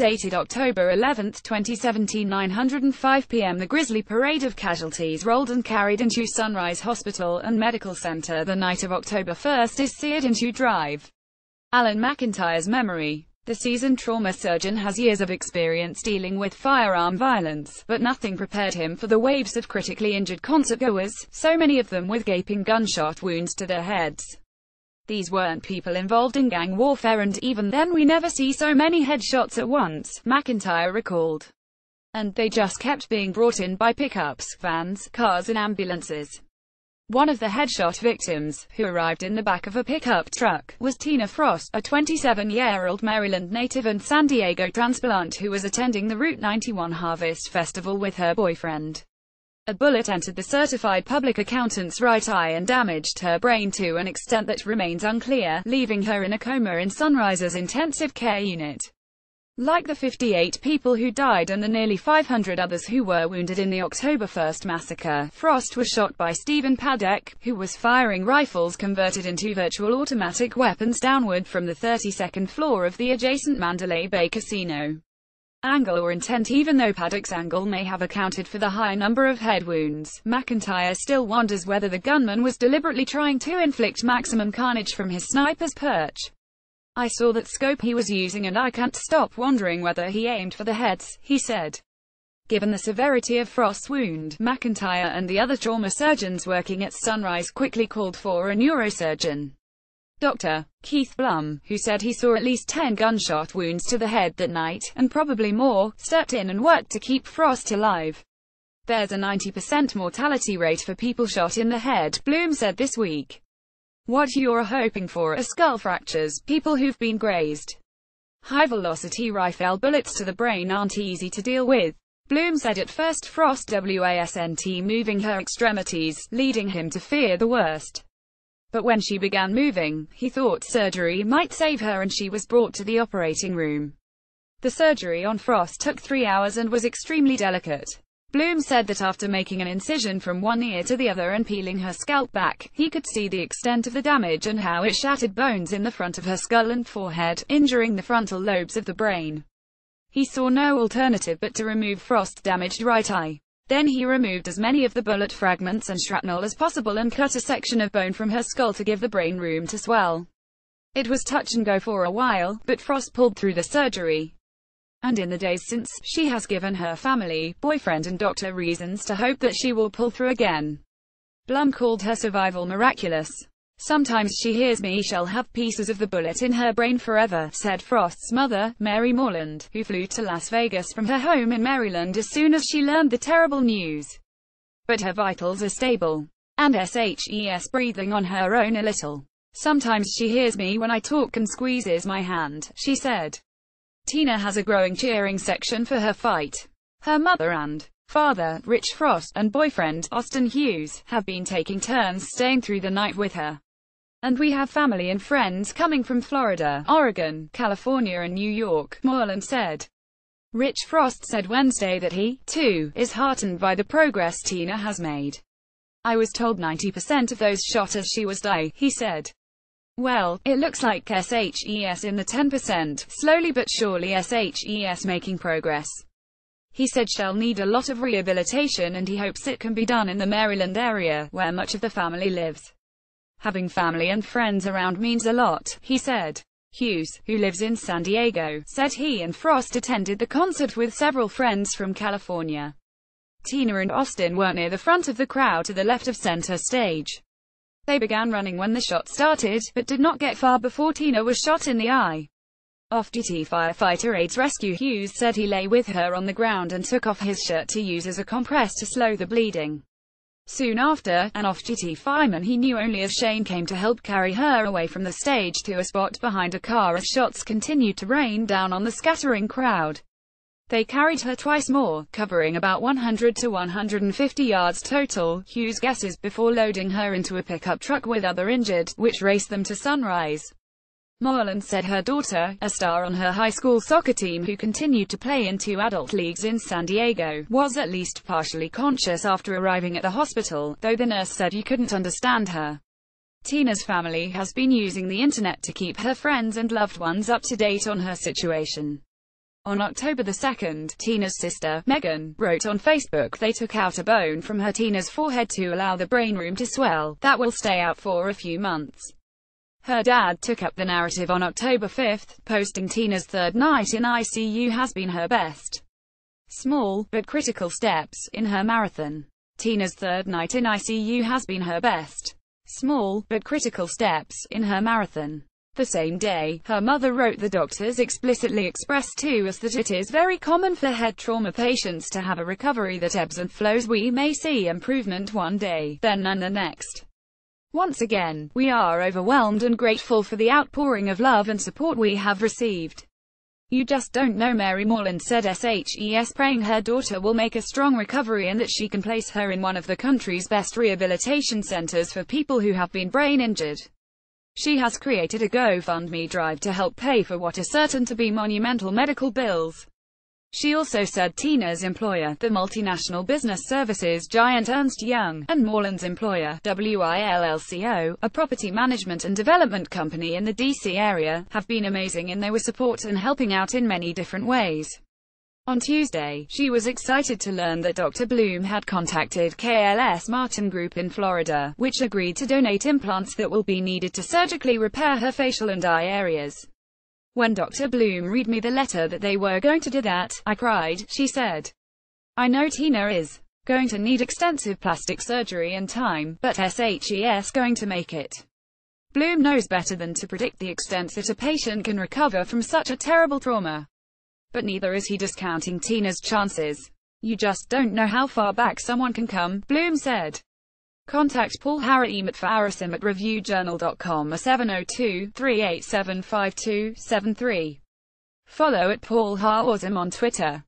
dated October 11, 2017, 9:05 p.m. The grisly parade of casualties rolled and carried into Sunrise Hospital and Medical Center the night of October 1 is seared into Drive. Alan McIntyre's memory. The seasoned trauma surgeon has years of experience dealing with firearm violence, but nothing prepared him for the waves of critically injured concertgoers, so many of them with gaping gunshot wounds to their heads. These weren't people involved in gang warfare, and even then we never see so many headshots at once, McIntyre recalled. And they just kept being brought in by pickups, vans, cars and ambulances. One of the headshot victims, who arrived in the back of a pickup truck, was Tina Frost, a 27-year-old Maryland native and San Diego transplant who was attending the Route 91 Harvest Festival with her boyfriend. A bullet entered the certified public accountant's right eye and damaged her brain to an extent that remains unclear, leaving her in a coma in Sunrise's intensive care unit. Like the 58 people who died and the nearly 500 others who were wounded in the October 1 massacre, Frost was shot by Stephen Paddock, who was firing rifles converted into virtual automatic weapons downward from the 32nd floor of the adjacent Mandalay Bay Casino. Angle or intent. Even though Paddock's angle may have accounted for the high number of head wounds, McIntyre still wonders whether the gunman was deliberately trying to inflict maximum carnage from his sniper's perch. "I saw that scope he was using and I can't stop wondering whether he aimed for the heads," he said. Given the severity of Frost's wound, McIntyre and the other trauma surgeons working at Sunrise quickly called for a neurosurgeon. Dr. Keith Blum, who said he saw at least 10 gunshot wounds to the head that night, and probably more, stepped in and worked to keep Frost alive. "There's a 90% mortality rate for people shot in the head," Blum said this week. "What you're hoping for are skull fractures, people who've been grazed. High-velocity rifle bullets to the brain aren't easy to deal with." Blum said at first Frost wasn't moving her extremities, leading him to fear the worst. But when she began moving, he thought surgery might save her and she was brought to the operating room. The surgery on Frost took 3 hours and was extremely delicate. Blum said that after making an incision from one ear to the other and peeling her scalp back, he could see the extent of the damage and how it shattered bones in the front of her skull and forehead, injuring the frontal lobes of the brain. He saw no alternative but to remove Frost's damaged right eye. Then he removed as many of the bullet fragments and shrapnel as possible and cut a section of bone from her skull to give the brain room to swell. It was touch and go for a while, but Frost pulled through the surgery. And in the days since, she has given her family, boyfriend and doctor reasons to hope that she will pull through again. Blum called her survival miraculous. "Sometimes she hears me, she'll have pieces of the bullet in her brain forever," said Frost's mother, Mary Morland, who flew to Las Vegas from her home in Maryland as soon as she learned the terrible news. But her vitals are stable. And she's breathing on her own a little. "Sometimes she hears me when I talk and squeezes my hand," she said. Tina has a growing cheering section for her fight. Her mother and father, Rich Frost, and boyfriend, Austin Hughes, have been taking turns staying through the night with her. "And we have family and friends coming from Florida, Oregon, California and New York," Morland said. Rich Frost said Wednesday that he, too, is heartened by the progress Tina has made. "I was told 90% of those shot as she was dying," he said. "Well, it looks like SHES in the 10%, slowly but surely SHES making progress." He said she'll need a lot of rehabilitation and he hopes it can be done in the Maryland area, where much of the family lives. "Having family and friends around means a lot," he said. Hughes, who lives in San Diego, said he and Frost attended the concert with several friends from California. Tina and Austin were near the front of the crowd to the left of center stage. They began running when the shot started, but did not get far before Tina was shot in the eye. Off-duty firefighter aides rescue. Hughes said he lay with her on the ground and took off his shirt to use as a compress to slow the bleeding. Soon after, an off-duty fireman he knew only as Shane came to help carry her away from the stage to a spot behind a car as shots continued to rain down on the scattering crowd. They carried her twice more, covering about 100 to 150 yards total, Hughes guesses, before loading her into a pickup truck with other injured, which raced them to Sunrise. Morland said her daughter, a star on her high school soccer team who continued to play in 2 adult leagues in San Diego, was at least partially conscious after arriving at the hospital, though the nurse said you couldn't understand her. Tina's family has been using the internet to keep her friends and loved ones up to date on her situation. On October 2nd, Tina's sister, Megan, wrote on Facebook they took out a bone from her Tina's forehead to allow the brain room to swell. That will stay out for a few months. Her dad took up the narrative on October 5th, posting Tina's third night in ICU has been her best. Small, but critical steps, in her marathon. Tina's third night in ICU has been her best. Small, but critical steps, in her marathon. The same day, her mother wrote the doctors explicitly expressed to us that it is very common for head trauma patients to have a recovery that ebbs and flows. We may see improvement one day, then none the next. Once again, we are overwhelmed and grateful for the outpouring of love and support we have received. You just don't know, Mary Moreland said, SHES praying her daughter will make a strong recovery and that she can place her in one of the country's best rehabilitation centers for people who have been brain injured. She has created a GoFundMe drive to help pay for what are certain to be monumental medical bills. She also said Tina's employer, the multinational business services giant Ernst Young, and Moreland's employer, WILLCO, a property management and development company in the DC area, have been amazing in their support and helping out in many different ways. On Tuesday, she was excited to learn that Dr. Bloom had contacted KLS Martin Group in Florida, which agreed to donate implants that will be needed to surgically repair her facial and eye areas. When Dr. Bloom read me the letter that they were going to do that, I cried, she said. I know Tina is going to need extensive plastic surgery and time, but SHES going to make it. Bloom knows better than to predict the extent that a patient can recover from such a terrible trauma. But neither is he discounting Tina's chances. You just don't know how far back someone can come, Bloom said. Contact Paul Haraim at reviewjournal.com or 702-387-5273. Follow at Paul Haraim on Twitter.